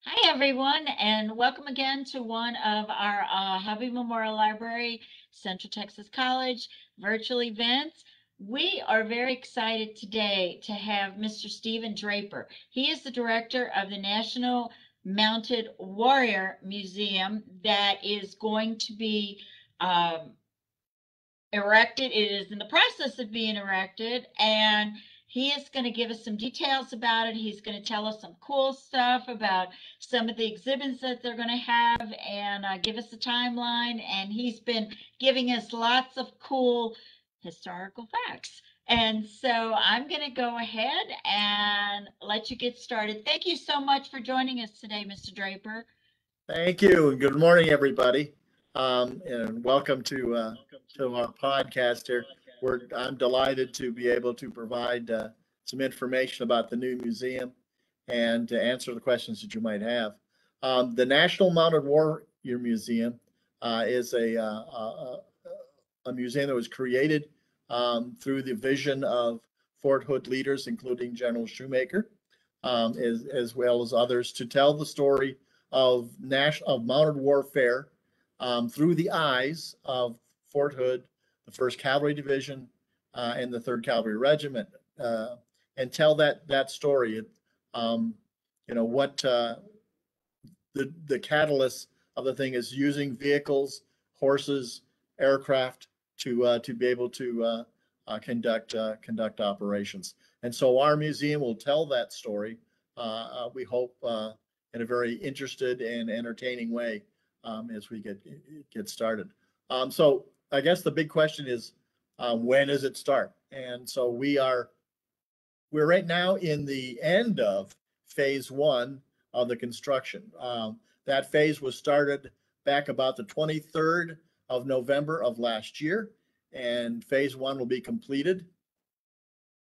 Hi, everyone, and welcome again to one of our Hobby Memorial Library, Central Texas College virtual events. We are very excited today to have Mr. Stephen Draper. He is the director of the National Mounted Warrior Museum that is going to be um, erected. It is in the process of being erected, and he is going to give us some details about it. He's going to tell us some cool stuff about some of the exhibits that they're going to have and give us a timeline. And he's been giving us lots of cool historical facts. And so I'm going to go ahead and let you get started. Thank you so much for joining us today, Mr. Draper. Thank you, and good morning, everybody, and welcome to our podcast here. I'm delighted to be able to provide some information about the new museum and to answer the questions that you might have. The National Mounted Warrior Museum is a museum that was created through the vision of Fort Hood leaders, including General Shoemaker, as well as others, to tell the story of mounted warfare through the eyes of Fort Hood, the First Cavalry Division, and the Third Cavalry Regiment, and tell that story. Um, what the catalyst of the thing is using vehicles, horses, aircraft to be able to conduct operations. And so our museum will tell that story. We hope in a very interested and entertaining way as we get started. So I guess the big question is, when does it start? And so we're right now in the end of phase one of the construction. That phase was started back about the 23rd of November of last year, and phase one will be completed,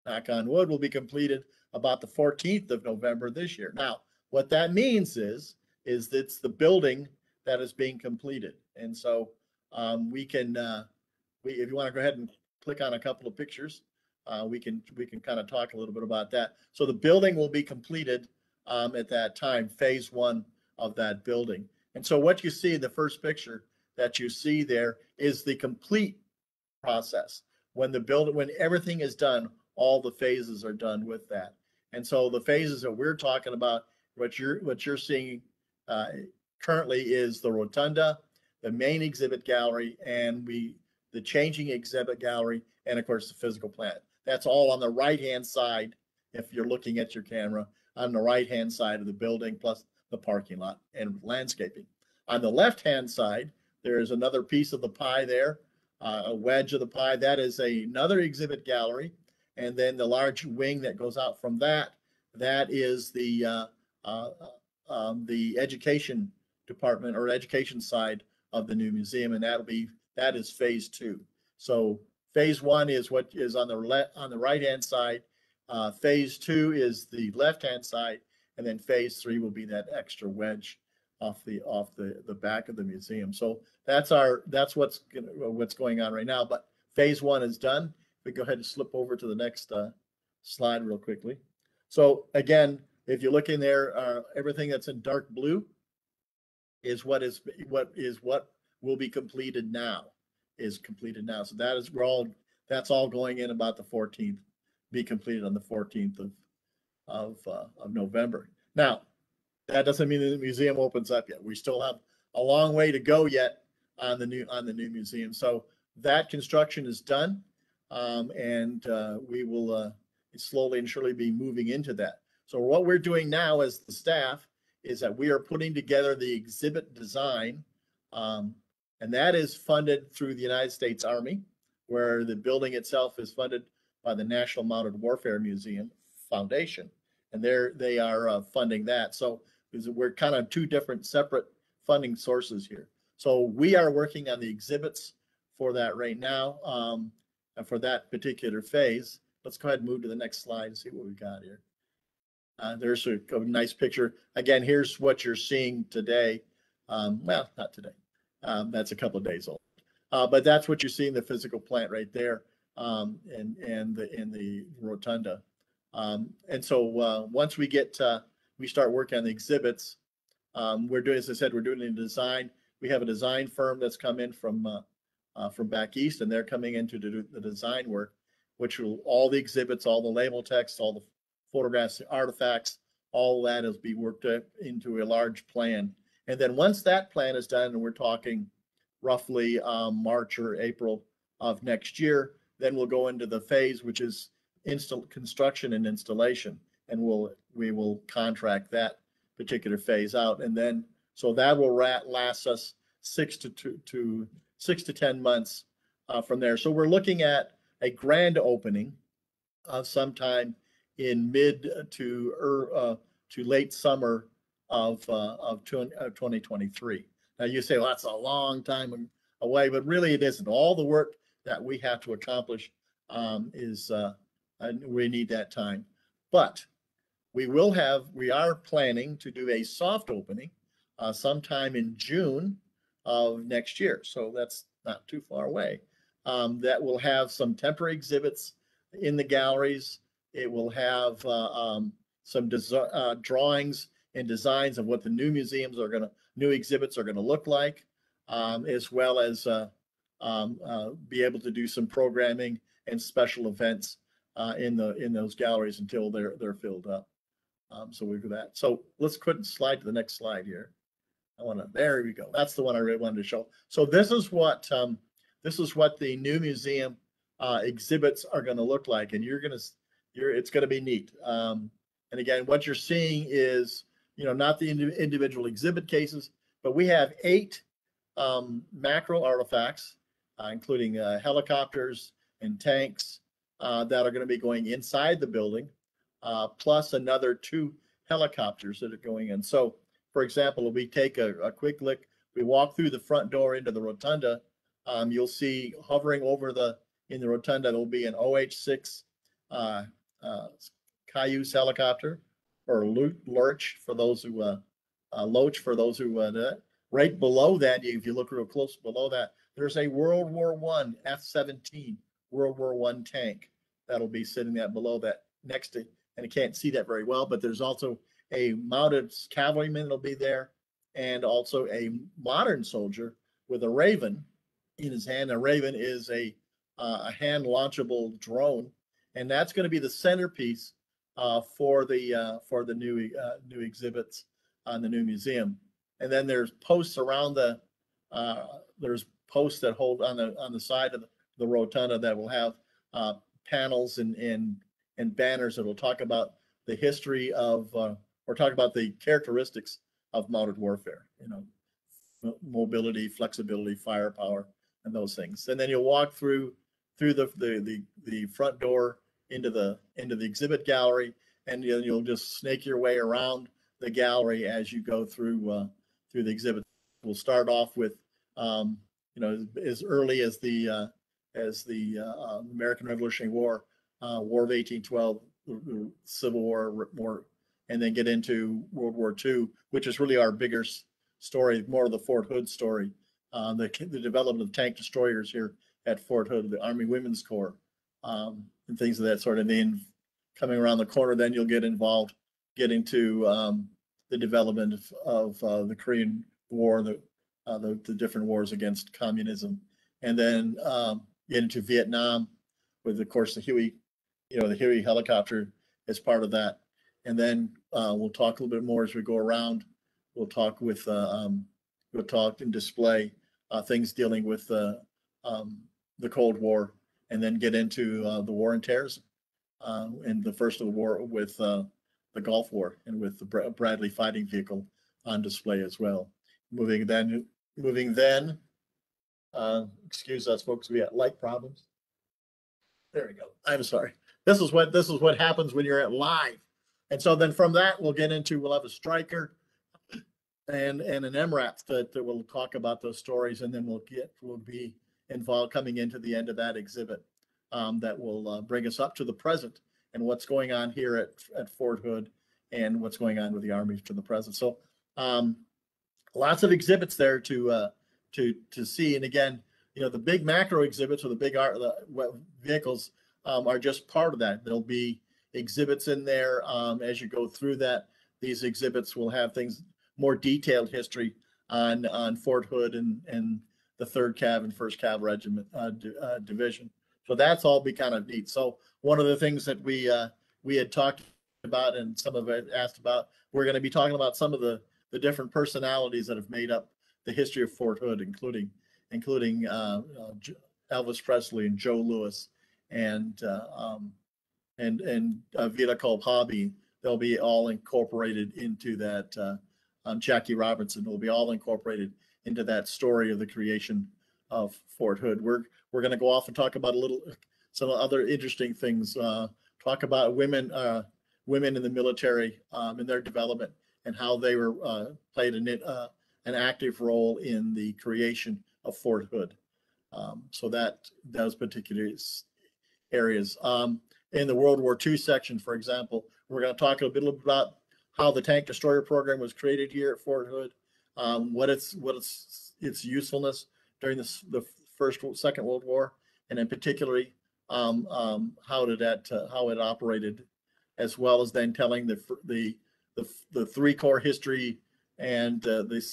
knock on wood, will be completed about the 14th of November this year. Now, what that means is it's the building that is being completed. And so we can, if you want to go ahead and click on a couple of pictures, we can kind of talk a little bit about that. So the building will be completed at that time, phase one of that building. And so what you see in the first picture that you see there is the complete process. When everything is done, all the phases are done with that. And so the phases that we're talking about, what you're seeing currently is the rotunda, the main exhibit gallery, and the changing exhibit gallery, and of course the physical plant. That's all on the right-hand side, if you're looking at your camera, on the right-hand side of the building, plus the parking lot and landscaping. On the left-hand side, there is another piece of the pie there, a wedge of the pie. That is another exhibit gallery. And then the large wing that goes out from that is the education department or education side of the new museum, and that is phase two. So phase one is what is on the right hand side. Phase two is the left hand side, and then phase three will be that extra wedge off the back of the museum. So that's what's going on right now. But phase one is done. We go ahead and slip over to the next slide real quickly. So again, if you look in there, everything that's in dark blue is what will be completed now. So that's all going in about the 14th, be completed on the 14th of November. Now, that doesn't mean the museum opens up yet. We still have a long way to go yet on the new museum. So that construction is done, and we will slowly and surely be moving into that. So what we're doing now as the staff is that we are putting together the exhibit design, and that is funded through the United States Army, where the building itself is funded by the National Mounted Warfare Museum Foundation, and they are funding that. So we're kind of two different separate funding sources here. So we are working on the exhibits for that right now, and for that particular phase. Let's go ahead and move to the next slide and see what we got here. There's a nice picture. Again, here's what you're seeing today. Well, not today. That's a couple of days old. But that's what you see in the physical plant right there, and in the rotunda. And so once we start working on the exhibits, We're doing, as I said, we're doing a design. We have a design firm that's come in from back east, and they're coming in to do the design work, which will, all the exhibits, all the label text, all the photographs, the artifacts, all that is be worked into a large plan. And then once that plan is done, and we're talking roughly March or April of next year, then we'll go into the phase, which is construction and installation, and we will contract that particular phase out. And then, so that will last us 6 to 10 months from there. So we're looking at a grand opening sometime in mid to late summer of 2023. Now you say, well, that's a long time away, but really it isn't. All the work that we have to accomplish we need that time. But we are planning to do a soft opening sometime in June of next year. So that's not too far away. That will have some temporary exhibits in the galleries. It will have some drawings and designs of what the new exhibits are gonna look like, as well as be able to do some programming and special events in those galleries until they're filled up. So we do that. So let's slide to the next slide here. There we go. That's the one I really wanted to show. So this is what the new museum exhibits are going to look like, and it's going to be neat. And again, what you're seeing is, not the individual exhibit cases, but we have 8 macro artifacts, including helicopters and tanks that are going to be going inside the building, plus another 2 helicopters that are going in. So, for example, if we take a quick look, we walk through the front door into the rotunda, you'll see hovering in the rotunda, there'll be an OH-6 Cayuse helicopter, or Lurch for those who, Loach for those who, right below that, if you look real close below that, there's a World War I F-17 World War I tank that'll be sitting below that next to, and you can't see that very well, but there's also a mounted cavalryman that'll be there, and also a modern soldier with a Raven in his hand. A Raven is a hand launchable drone, and that's going to be the centerpiece for the new exhibits on the new museum. And then there's posts around there's posts that hold on the side of the rotunda that will have panels and banners that will talk about the history of or talk about the characteristics of mounted warfare, mobility, flexibility, firepower, and those things. And then you'll walk through the front door into the exhibit gallery, and you'll just snake your way around the gallery as you go through the exhibit. We'll start off with as early as the American Revolutionary War, War of 1812, the Civil War, and then get into World War II, which is really our bigger story, more of the Fort Hood story, the development of tank destroyers here at Fort Hood, the Army Women's Corps, and things of that sort. And then coming around the corner, then you'll get into the development of the Korean War, the different wars against communism, and then get into Vietnam with, of course, the Huey helicopter as part of that. And then we'll talk a little bit more as we go around. We'll talk and display things dealing with the Cold War, and then get into the war in terrorism, and the first of the war with the Gulf War, and with the Bradley fighting vehicle on display as well. Moving then, excuse us, folks, we got light problems. There we go. I'm sorry. This is what happens when you're at live. And so then from that, we'll have a striker and an MRAP that will talk about those stories, and then we'll be involved coming into the end of that exhibit that will bring us up to the present and what's going on here at Fort Hood, and what's going on with the Army to the present. So lots of exhibits there to see. And again, the big macro exhibits, or the big vehicles are just part of that. There'll be exhibits in there as you go through that. These exhibits will have things. more detailed history on Fort Hood and the 3rd Cav and 1st Cav Regiment Division. So that's all be kind of neat. So one of the things that we had talked about and some of it asked about, we're going to be talking about some of the different personalities that have made up the history of Fort Hood, including Elvis Presley and Joe Louis and Vita Culp. They'll be all incorporated into that. Jackie Robinson will be all incorporated into that story of the creation of Fort Hood. We're going to go off and talk about some other interesting things. Talk about women in the military and their development and how they were played an active role in the creation of Fort Hood. So those particular areas. In the World War II section, for example, we're going to talk a bit about how the tank destroyer program was created here at Fort Hood, what its usefulness during the Second World War, and in particularly how it operated, as well as then telling the 3 Corps history and the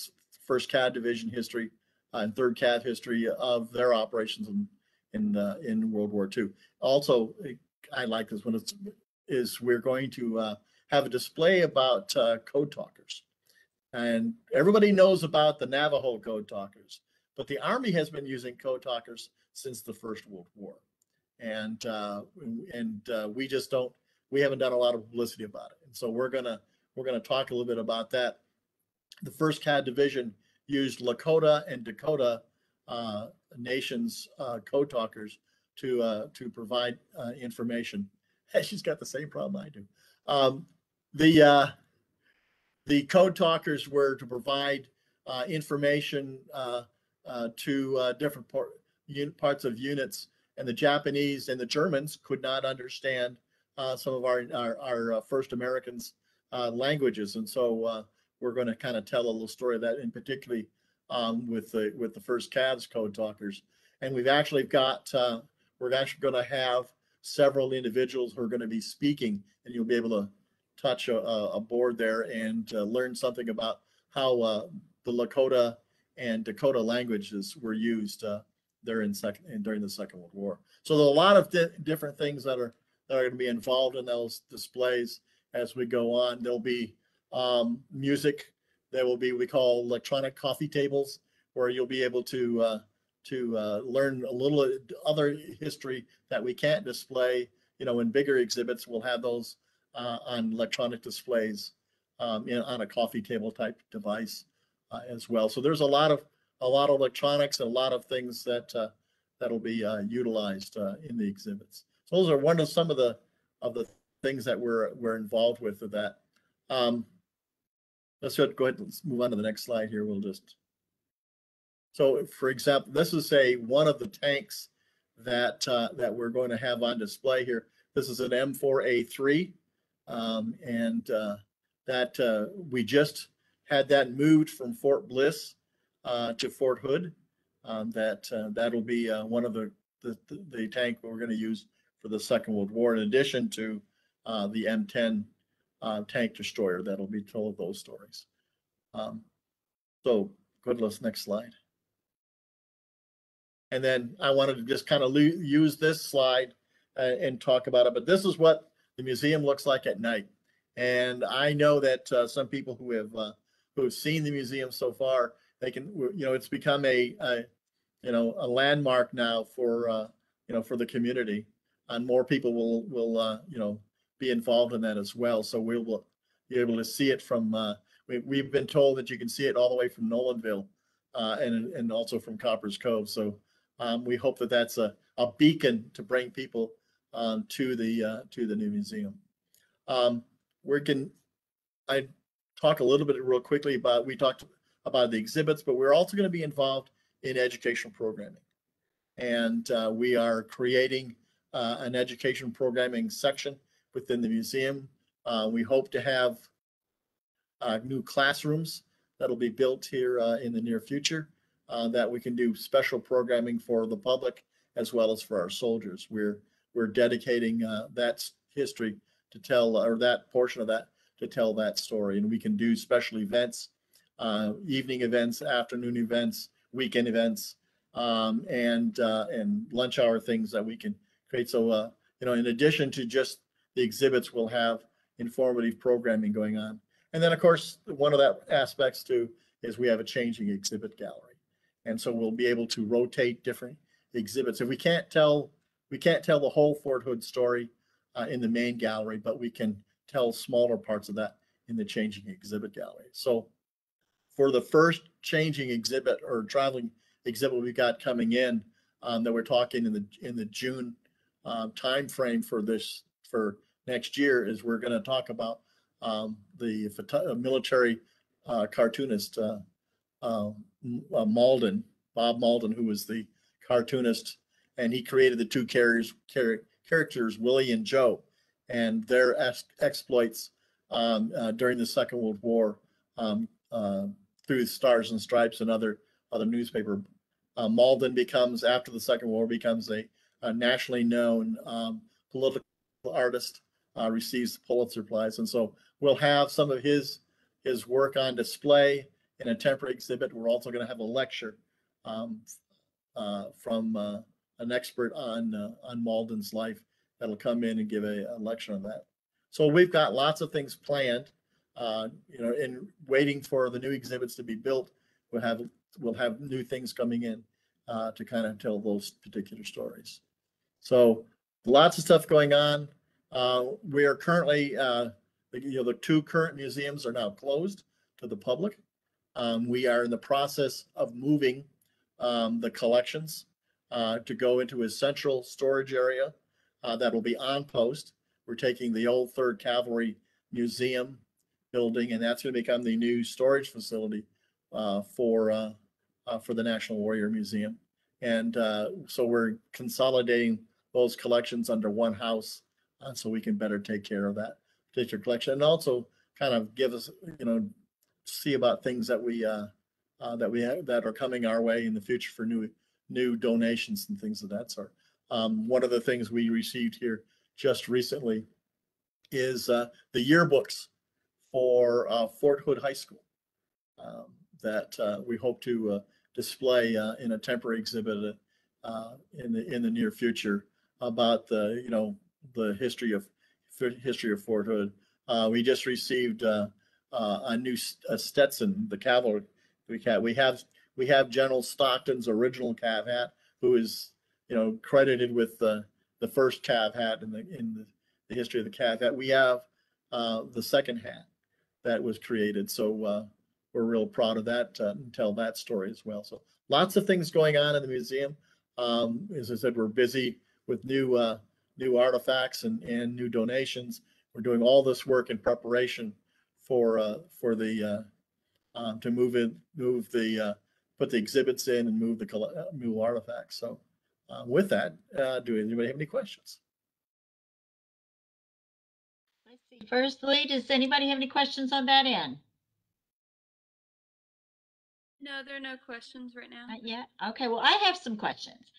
1st CAD Division history and 3rd CAD history of their operations in World War II. Also, I like this one. We're going to have a display about code talkers. And everybody knows about the Navajo code talkers, but the Army has been using code talkers since the First World War. And we haven't done a lot of publicity about it. And so we're gonna talk a little bit about that. The 1st CAD Division used Lakota and Dakota nations code talkers to provide information. She's got the same problem I do. The code talkers were to provide information to different parts of units, and the Japanese and the Germans could not understand some of our first Americans' languages, and so we're going to kind of tell a little story of that, in particularly with the 1st Cavs code talkers. And we're actually going to have several individuals who are going to be speaking, and you'll be able to touch a board there and learn something about how the Lakota and Dakota languages were used during the Second World War. So there are a lot of different things that are going to be involved in those displays as we go on. There'll be music. There will be, we call electronic coffee tables, where you'll be able to learn a little other history that we can't display. In bigger exhibits, we'll have those on electronic displays on a coffee table type device as well. So there's a lot of electronics and a lot of things that'll be utilized in the exhibits. So those are some of the things that we're involved with that. Let's go ahead and move on to the next slide here. So for example, this is one of the tanks that we're going to have on display here. This is an M4A3, and that we just had that moved from Fort Bliss to Fort Hood. That'll be one of the tank we're going to use for the Second World War, in addition to the M10 tank destroyer that'll be told those stories. So go ahead, let's next slide. And then I wanted to just kind of use this slide and talk about it. But this is what the museum looks like at night. And I know that some people who have seen the museum so far, it's become a landmark now for the community, and more people will be involved in that as well. So we'll be able to see it from. We've been told that you can see it all the way from Nolanville, and also from Copper's Cove. So we hope that that's a beacon to bring people to the new museum. I talk a little bit real quickly about, we talked about the exhibits, but we're also going to be involved in educational programming. And we are creating an education programming section within the museum. We hope to have new classrooms that'll be built here in the near future, that we can do special programming for the public as well as for our soldiers. We're dedicating that history to tell, or that portion of that to tell that story, and we can do special events evening events, afternoon events, weekend events, and lunch hour things that we can create. So, in addition to just the exhibits, we'll have informative programming going on. And then, of course, one of that aspects too is we have a changing exhibit gallery. And so we'll be able to rotate different exhibits. If we can't tell the whole Fort Hood story in the main gallery, but we can tell smaller parts of that in the changing exhibit gallery. So for the first changing exhibit or traveling exhibit we got coming in, that we're talking in the June time frame for next year, is we're going to talk about the military cartoonist Malden, Bob Malden, who was the cartoonist, and he created the two characters, Willie and Joe, and their exploits during the Second World War through Stars and Stripes and other newspaper. Malden becomes, after the Second War, becomes a nationally known political artist, receives the Pulitzer Prize, and so we'll have some of his work on display in a temporary exhibit. We're also going to have a lecture from an expert on Malden's life that'll come in and give a lecture on that. So we've got lots of things planned, in waiting for the new exhibits to be built. We'll have new things coming in to kind of tell those particular stories. So lots of stuff going on. We are currently, the two current museums are now closed to the public. We are in the process of moving the collections to go into a central storage area that will be on post. We're taking the old 3rd Cavalry Museum building, and that's going to become the new storage facility for the National Warrior Museum. And so we're consolidating those collections under one house so we can better take care of that particular collection, and also kind of give us, see about things that we have that are coming our way in the future for new donations and things of that sort. One of the things we received here just recently is the yearbooks for Fort Hood High School that we hope to display in a temporary exhibit in the near future about the history of Fort Hood. We just received a new Stetson, the cavalry hat. We have General Stockton's original cav hat, who is credited with the first cav hat in the history of the cav hat. We have the second hat that was created, so we're real proud of that and tell that story as well. So lots of things going on in the museum. As I said, we're busy with new artifacts and new donations. We're doing all this work in preparation for the put the exhibits in and move the new artifacts. So with that, do anybody have any questions? Let's see. Firstly, does anybody have any questions on that end? No, there are no questions right now. Not yet. Okay, well, I have some questions.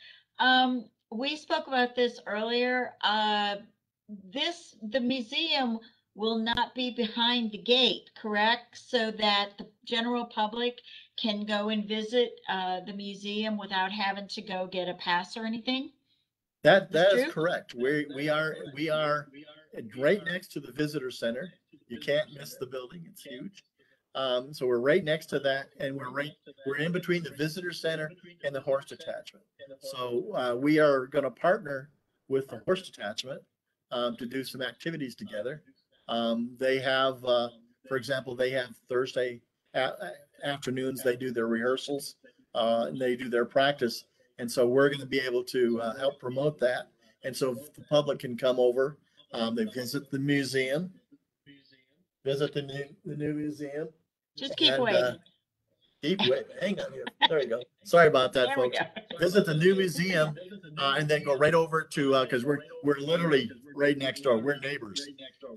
We spoke about this earlier. The museum will not be behind the gate, correct? So that the general public can go and visit the museum without having to go get a pass or anything? That is correct. We are right next to the visitor center. You can't miss the building. It's huge. So we're right next to that, and we're in between the visitor center and the horse detachment. So we are going to partner with the horse detachment to do some activities together. They have, for example, they have Thursday afternoons. They do their rehearsals and they do their practice, and so we're going to be able to help promote that. And so the public can come over. They visit the museum, visit the new museum. Just keep waiting. Hang on here. There you go. Sorry about that, folks. Visit the new museum and then go right over to because we're literally right next door. We're neighbors.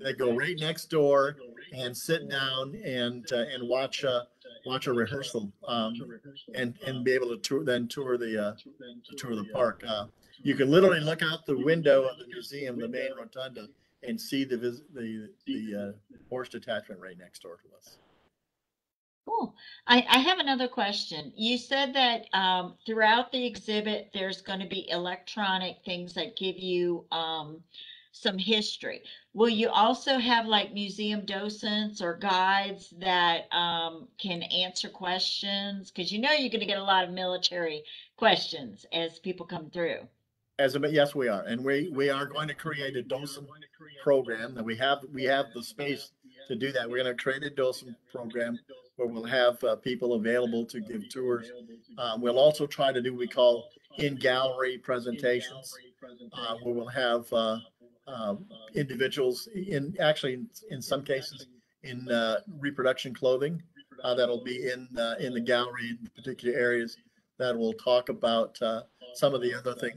They go right next door and sit down and watch a rehearsal and be able to tour the park. You can literally look out the window of the museum, the main rotunda, and see the horse detachment right next door to us. Cool. I have another question. You said that throughout the exhibit, there's going to be electronic things that give you some history. Will you also have like museum docents or guides that can answer questions? Because you know you're going to get a lot of military questions as people come through. Yes, we are, and we are going to create a docent program that we have the space to do that. We're going to create a docent program where we'll have people available to give tours. We'll also try to do what we call in gallery presentations, where we'll have uh, individuals in some cases in reproduction clothing that'll be in the gallery in particular areas that will talk about some of the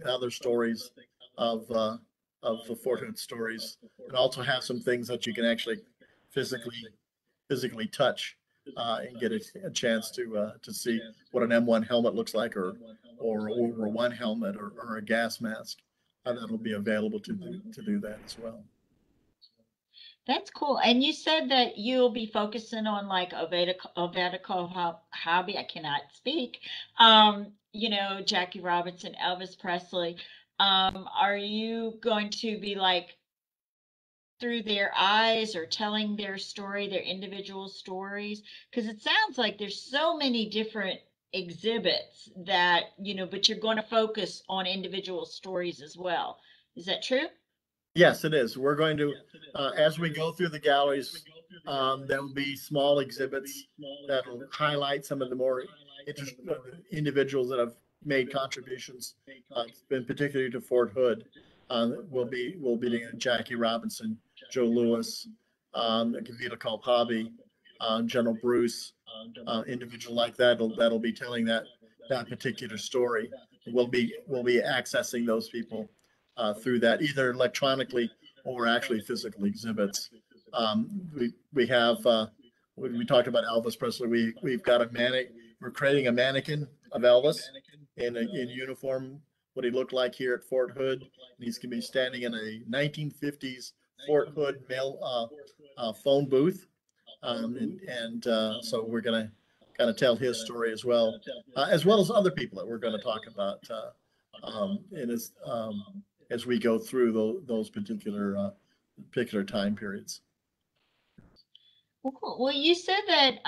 other stories of uh, of the Fort Hood stories, and also have some things that you can actually physically physically touch and get a chance to see what an M1 helmet looks like, or over one helmet, or a gas mask. That'll be available to do that as well. That's cool. And you said that you'll be focusing on like Ovedico hobby. I cannot speak. Jackie Robinson, Elvis Presley. Are you going to be like through their eyes or telling their story, their individual stories? Because it sounds like there's so many different exhibits that, but you're going to focus on individual stories as well. Is that true? Yes, it is. We're going to, as we go through the galleries, there will be small exhibits that will highlight some of the more individuals that have made contributions, in particularly to Fort Hood. We'll be Jackie Robinson, Joe Lewis, Kavita Kalpabi, General Bruce, individual like that'll be telling that particular story. We'll be accessing those people through that, either electronically or actually physical exhibits. We have we talked about Elvis Presley. We've got we're creating a mannequin of Elvis in uniform, what he looked like here at Fort Hood. And he's going to be standing in a 1950s Fort Hood mail phone booth, so we're going to kind of tell his story as well as other people that we're going to talk about in his as we go through those particular time periods. Well, cool. Well, you said that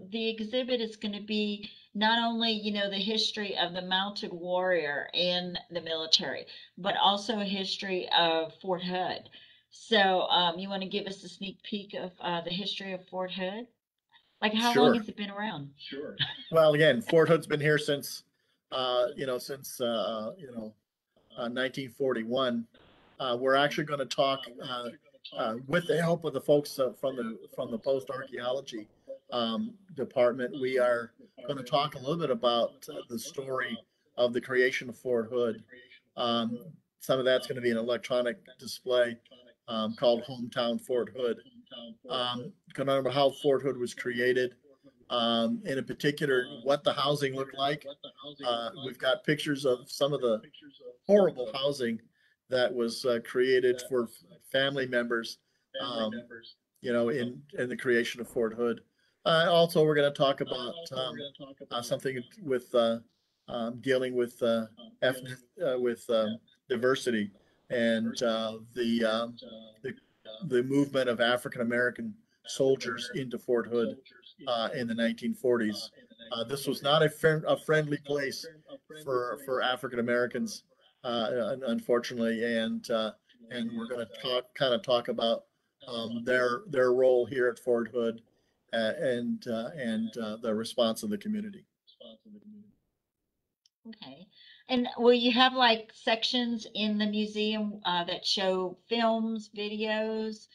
the exhibit is going to be not only, the history of the mounted warrior in the military, but also a history of Fort Hood. So, you want to give us a sneak peek of the history of Fort Hood? Like, how long Sure. has it been around? Well, again, Fort Hood's been here since 1941. We're actually going to talk with the help of the folks from the post archaeology department. We are going to talk a little bit about the story of the creation of Fort Hood. Um, some of that's going to be an electronic display called Hometown Fort Hood. Going to remember how Fort Hood was created, and in particular what the housing looked like. We've got pictures of some of the horrible housing that was created for family members, in the creation of Fort Hood. Also, we're going to talk about something with dealing with ethnic with diversity, and the the movement of African American soldiers into Fort Hood in the 1940s. This was not a friendly place for African Americans, unfortunately, and we're going to talk about their role here at Fort Hood, and the response of the community. Okay. And will you have like sections in the museum that show films, videos,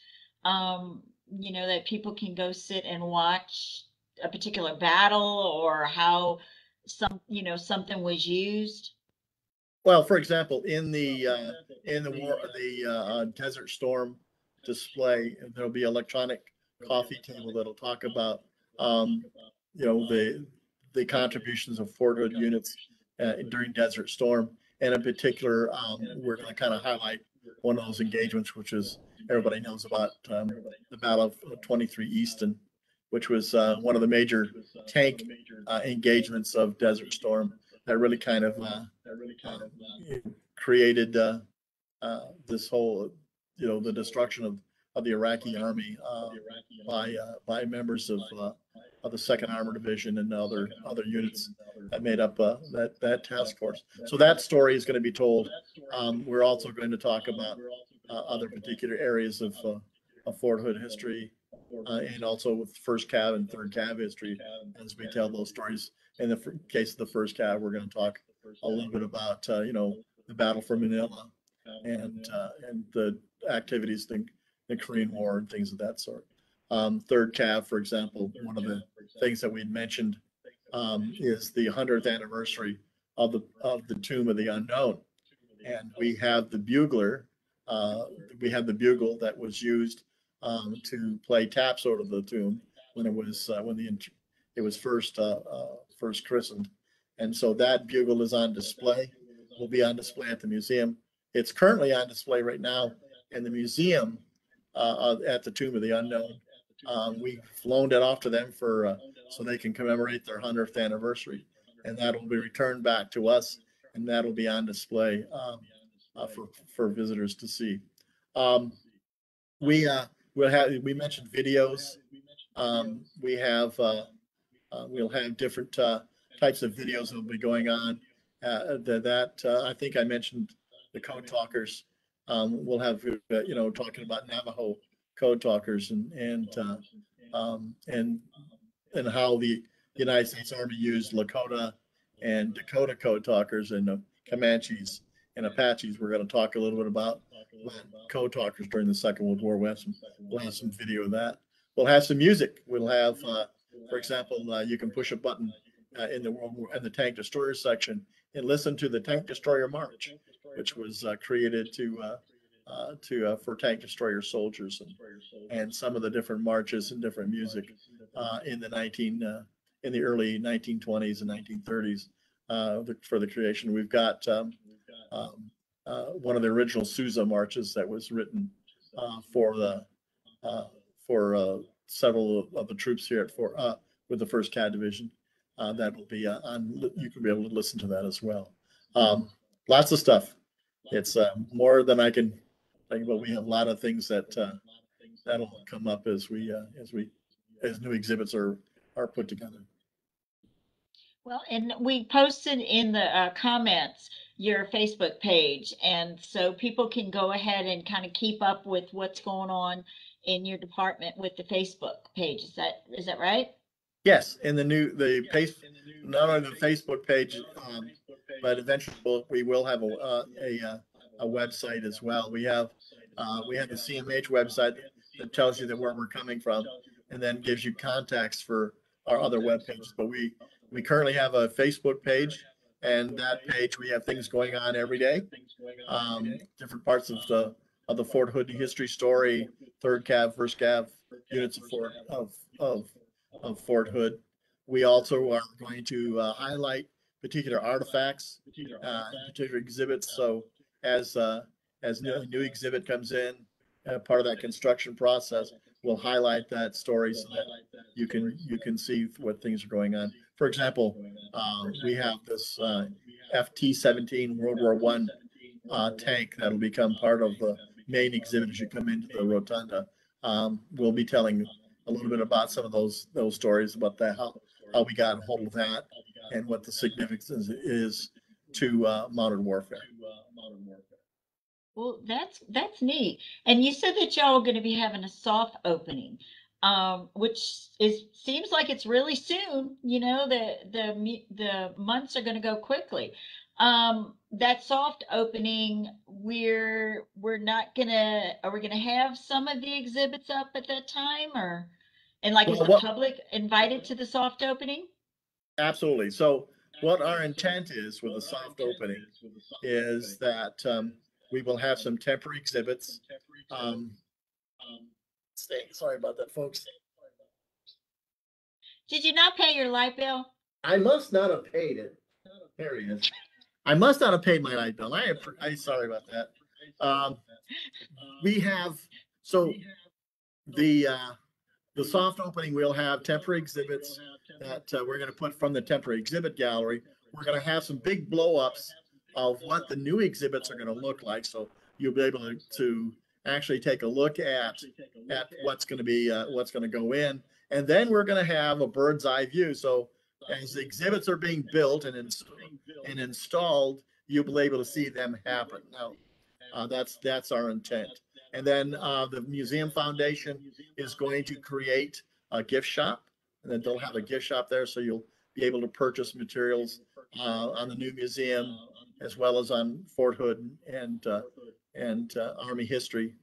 that people can go sit and watch a particular battle or how something was used? Well, for example, in the Desert Storm display, there'll be electronic coffee table that'll talk about um, the contributions of Fort Hood units during Desert Storm, and in particular, we're going to kind of highlight one of those engagements, which is everybody knows about the Battle of 23 Easton, which was one of the major tank engagements of Desert Storm that really kind of created this whole, the destruction of the Iraqi army by members of the Second Armored Division and other units that made up that task force. So that story is going to be told. We're also going to talk about other particular areas of Fort Hood history, and also with First Cav and Third Cav history as we tell those stories. In the case of the First Cav, we're going to talk a little bit about the battle for Manila and the activities in the Korean War and things of that sort. Third Cav, for example, one of the things that we had mentioned is the 100th anniversary of the Tomb of the Unknown, and we have the bugler. We have the bugle that was used to play taps over the tomb when it was first christened, and so that bugle is on display. Will be on display at the museum. It's currently on display right now in the museum at the Tomb of the Unknown. We've loaned it off to them so they can commemorate their 100th anniversary, and that will be returned back to us, and that will be on display for visitors to see. We mentioned videos. We'll have different types of videos that will be going on. I think I mentioned the code talkers. We'll have talking about Navajo code talkers and how the United States Army used Lakota and Dakota code talkers and Comanches and Apaches. We're going to talk a little bit about code talkers during the Second World War. We'll have some video of that. We'll have some music. We'll have, for example, you can push a button in the tank destroyer section and listen to the Tank Destroyer March, which was created for tank destroyer soldiers, and some of the different marches and different music in the early 1920s and 1930s for the creation. We've got one of the original Sousa marches that was written for several of the troops here with the First CAD Division. That will be on. You can be able to listen to that as well. Lots of stuff. It's more than I can think, but we have a lot of things that'll come up as new exhibits are put together. Well, and we posted in the comments your Facebook page, and so people can go ahead and kind of keep up with what's going on in your department with the Facebook page. Is that right? Yes, and not only the Facebook page, but eventually we will have a website as well. We have the CMH website that tells you where we're coming from, and then gives you contacts for our other web pages. But we currently have a Facebook page, and that page we have things going on every day. Different parts of the Fort Hood history story, Third Cav, First Cav units of Fort Hood. We also are going to highlight particular artifacts, particular exhibits. So as a new exhibit comes in, part of that construction process, we'll highlight that story so that you can see what things are going on. For example, we have this FT-17 World War I tank that'll become part of the main exhibit as you come into the rotunda. We'll be telling a little bit about some of those stories about that, how we got a hold of that, and what the significance is to modern warfare. Well, that's neat. And you said that y'all are going to be having a soft opening, which seems like it's really soon. The months are going to go quickly. That soft opening, are we gonna have some of the exhibits up at that time, is the public invited to the soft opening? Absolutely. So what our intent is with the soft opening is that we will have some temporary exhibits. Sorry about that, folks. Did you not pay your light bill? I must not have paid it. There he is. I must not have paid my light bill. I'm sorry about that. We have the the soft opening, we'll have temporary exhibits that we're going to put from the temporary exhibit gallery. We're going to have some big blow-ups of what the new exhibits are going to look like. So you'll be able to actually take a look at what's going to be what's going to go in. And then we're going to have a bird's eye view. So as the exhibits are being built and installed, you'll be able to see them happen. Now, that's our intent. And then the Museum Foundation is going to create a gift shop, and then they'll have a gift shop there, so you'll be able to purchase materials on the new museum, as well as on Fort Hood and Army history.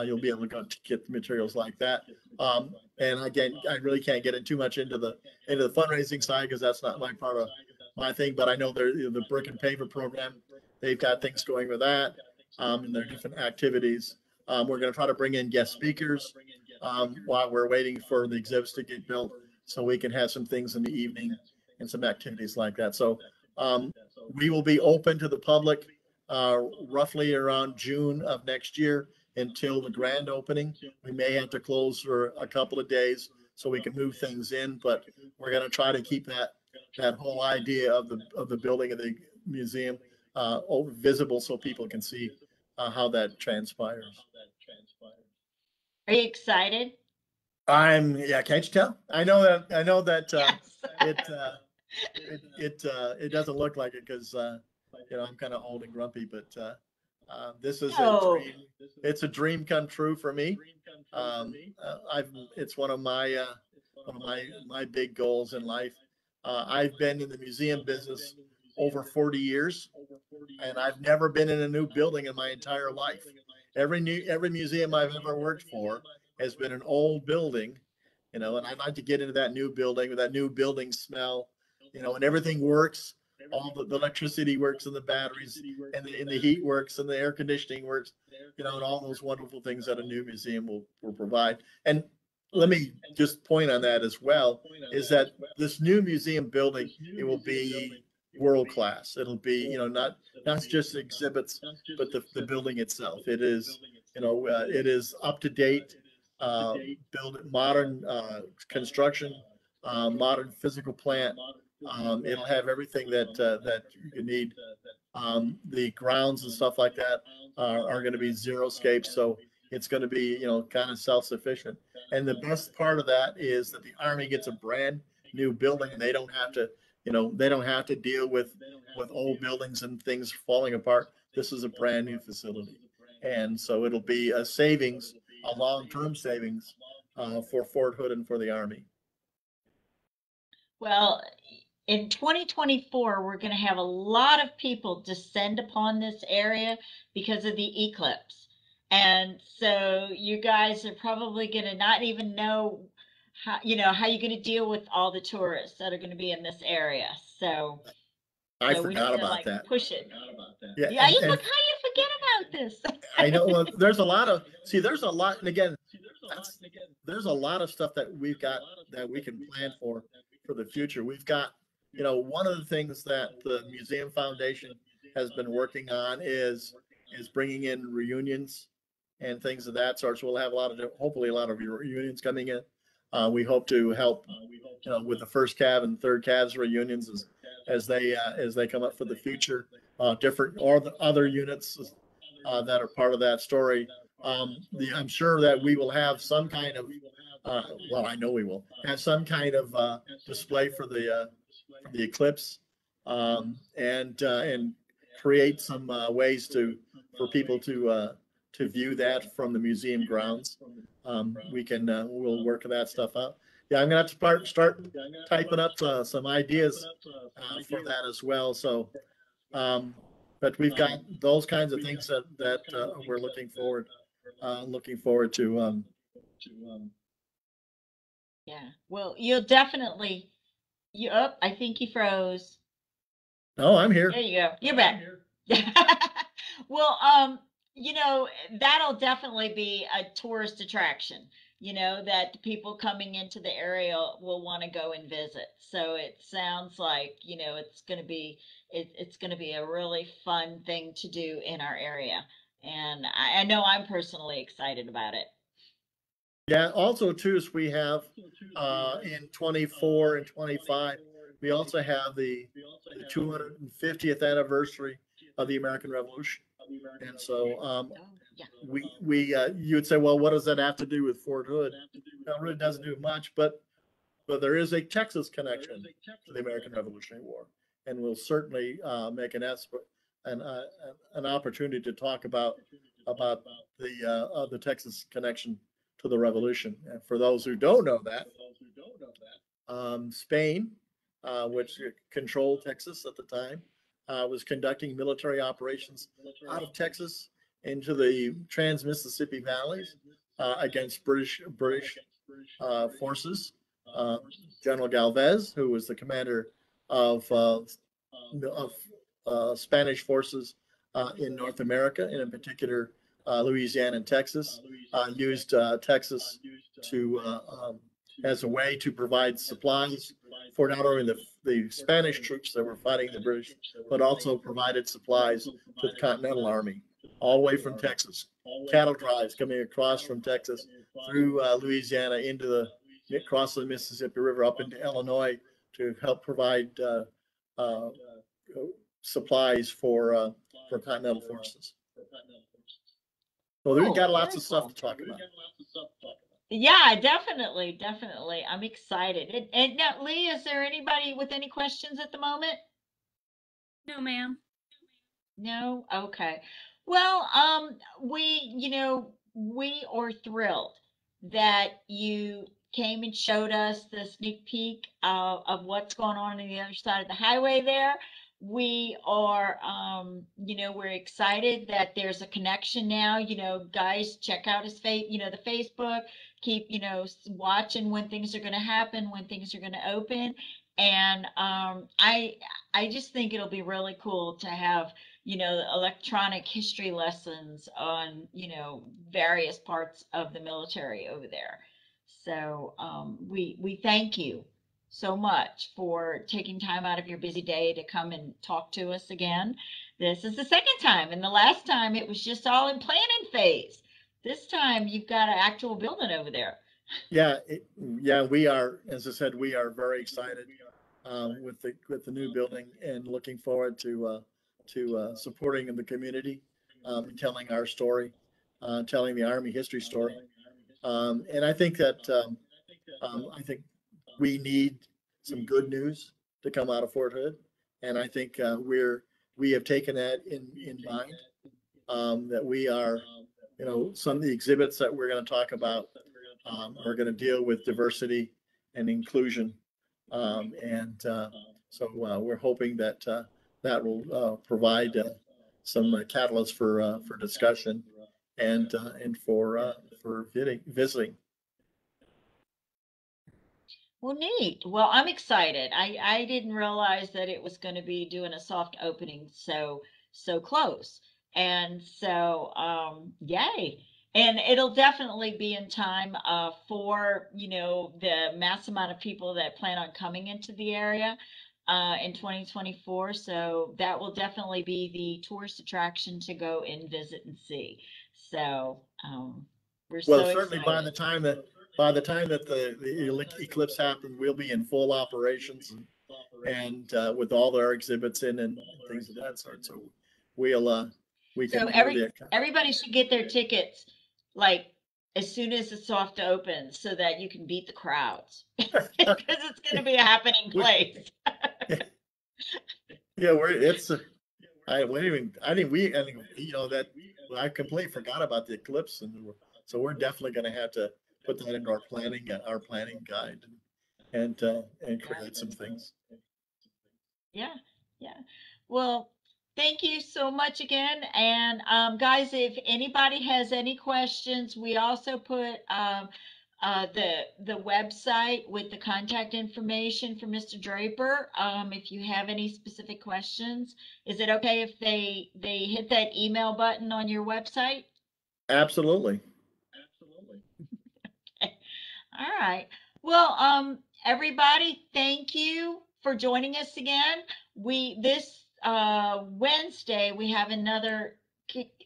You'll be able to go to get the materials like that. And again, I really can't get too much into the fundraising side because that's not my part of my thing. But I know the brick and paver program, they've got things going with that, and their different activities. We're going to try to bring in guest speakers while we're waiting for the exhibits to get built, so we can have some things in the evening and some activities like that. So we will be open to the public roughly around June of next year until the grand opening. We may have to close for a couple of days so we can move things in, but we're going to try to keep that whole idea of the building of the museum visible so people can see how that transpires. Are you excited? Yeah, can't you tell? I know that Yes. it doesn't look like it because I'm kind of old and grumpy, but this is No. it's a dream come true for me. It's one of my big goals in life. I've been in the museum business over 40 years, and I've never been in a new building in my entire life. Every museum I've ever worked for has been an old building, and I'd like to get into that new building with that new building smell, and everything works. All the electricity works and the batteries and the heat works and the air conditioning works, and all those wonderful things that a new museum will provide. And let me just point on that as well, is that this new museum building, it will be world class. It'll be, not just exhibits, but the building itself. It is, it is up to date, modern construction, modern physical plant. It'll have everything that you need. The grounds and stuff like that are going to be xeriscape, so it's going to be kind of self-sufficient. And the best part of that is that the Army gets a brand new building, and they don't have to deal with old buildings and things falling apart. This is a brand new facility, and so it'll be a savings, a long-term savings for Fort Hood and for the Army. Well, in 2024, we're going to have a lot of people descend upon this area because of the eclipse. And so you guys are probably going to not even know how you're going to deal with all the tourists that are going to be in this area. So I we need forgot to about that. push it. Yeah, Yeah, you look how you forget about this. I know. Well, there's a lot, and again, there's a lot of stuff that we've got that we can plan for the future. We've got, one of the things that the Museum Foundation has been working on is bringing in reunions and things of that sort. So we'll have hopefully a lot of reunions coming in. We hope to help, with the first Cav and third Cavs reunions as they come up for the future. Different or the other units that are part of that story. I'm sure that we will have some kind of, I know we will have some kind of display for the eclipse, and create some ways for people to view that from the museum grounds. We'll work that stuff out. Yeah, I'm gonna have to start typing up some ideas for that as well. So, but we've got those kinds of things that we're looking forward to. Yeah. Well, you'll definitely. I think you froze. Oh, I'm here. There you go. You're back. Well, that'll definitely be a tourist attraction, that the people coming into the area will want to go and visit. So it sounds like, it's going to be a really fun thing to do in our area. And I know I'm personally excited about it. Yeah, also too, is we have in 24 and 25, we also have the 250th anniversary of the American Revolution. And so Oh, yeah. you would say, well, what does that have to do with Fort Hood? Well, it really doesn't do much, but there is a Texas connection to the American Revolutionary War, and we'll certainly make an, uh, an opportunity to talk about the Texas connection to the Revolution. And for those who don't know that, Spain, which controlled Texas at the time, was conducting military operations out of Texas into the Trans-Mississippi valleys against British forces. Uh, General Galvez, who was the commander of Spanish forces in North America, and in particular Louisiana and Texas, used Texas to as a way to provide supplies for not only the Spanish troops that were fighting the British, but also provided supplies to the Continental Army all the way from Texas. Cattle drives coming across from Texas through Louisiana into across the Mississippi River up into Illinois to help provide supplies for Continental forces. Well, we've got lots of stuff to talk about. Yeah, definitely, definitely. I'm excited. And now, Lee, is there anybody with any questions at the moment? No, ma'am. No? Okay. Well, we are thrilled that you came and showed us the sneak peek of what's going on the other side of the highway there. We are, we're excited that there's a connection now. Guys, check out his the Facebook. Keep, watching when things are going to happen, when things are going to open. And I just think it'll be really cool to have electronic history lessons on, various parts of the military over there. So we thank you so much for taking time out of your busy day to come and talk to us again. This is the second time, and the last time it was just all in planning phase. This time you've got an actual building over there. Yeah, we are, as I said, we are very excited with the new building and looking forward to supporting the community, telling our story, telling the Army history story. And I think we need some good news to come out of Fort Hood, and I think we have taken that in mind. That we are, some of the exhibits that we're going to talk about are going to deal with diversity and inclusion, and so we're hoping that that will provide some catalyst for discussion and for visiting. Well, neat. Well, I'm excited. I didn't realize that it was going to be doing a soft opening so close. And so yay. And it'll definitely be in time for, the mass amount of people that plan on coming into the area in 2024. So that will definitely be the tourist attraction to go and visit and see. So we're Well, so certainly excited. by the time that the eclipse happens, we'll be in full operations and with all our exhibits in and things of that sort. So we'll we So can really everybody should get their tickets like as soon as the soft opens so that you can beat the crowds because it's going to be a happening place. Yeah, it's I wait even I think we I think that I completely forgot about the eclipse, and so we're definitely going to have to put that into our planning guide and create some things. Yeah, yeah. Well, thank you so much again. And guys, if anybody has any questions, we also put the website with the contact information for Mr. Draper. If you have any specific questions, is it okay if they hit that email button on your website? Absolutely. All right. Well, everybody, thank you for joining us again. This Wednesday we have another.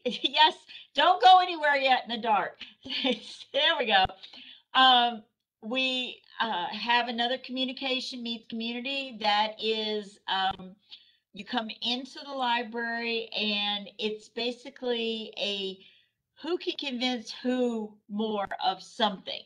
Yes, don't go anywhere yet in the dark. There we go. We have another communication meets community that is you come into the library and it's basically a who can convince who more of something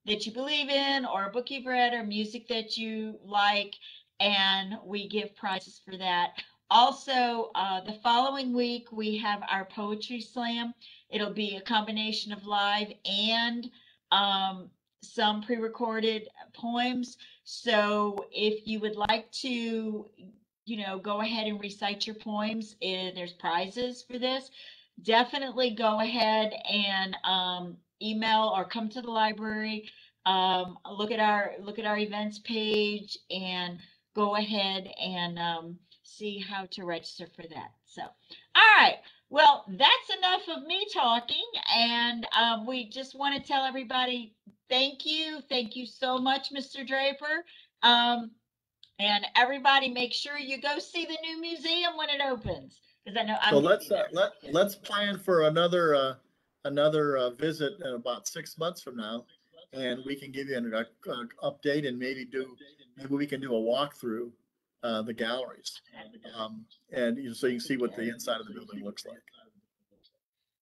that you believe in or a book you've read or music that you like, and we give prizes for that. Also, the following week we have our poetry slam. It'll be a combination of live and um, some pre-recorded poems. So if you would like to, go ahead and recite your poems, there's prizes for this. Definitely go ahead and email or come to the library. Look at our events page and go ahead and see how to register for that. So, all right. Well, that's enough of me talking, and we just want to tell everybody thank you. Thank you so much, Mr. Draper. And everybody, make sure you go see the new museum when it opens, because I know So I'm let's there. let's plan for another visit in about 6 months from now, and we can give you an update and maybe we can do a walkthrough the galleries, and so you can see what the inside of the building looks like.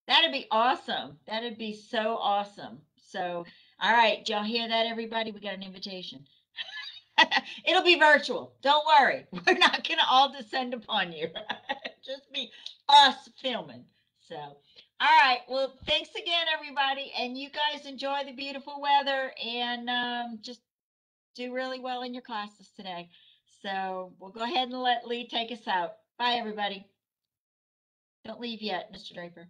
That'd be awesome. That'd be so awesome. So, all right, y'all hear that, everybody? We got an invitation. It'll be virtual. Don't worry. We're not going to all descend upon you. Just be us filming. So, all right. Well, thanks again, everybody. And you guys enjoy the beautiful weather and just do really well in your classes today. So, we'll go ahead and let Lee take us out. Bye, everybody. Don't leave yet, Mr. Draper.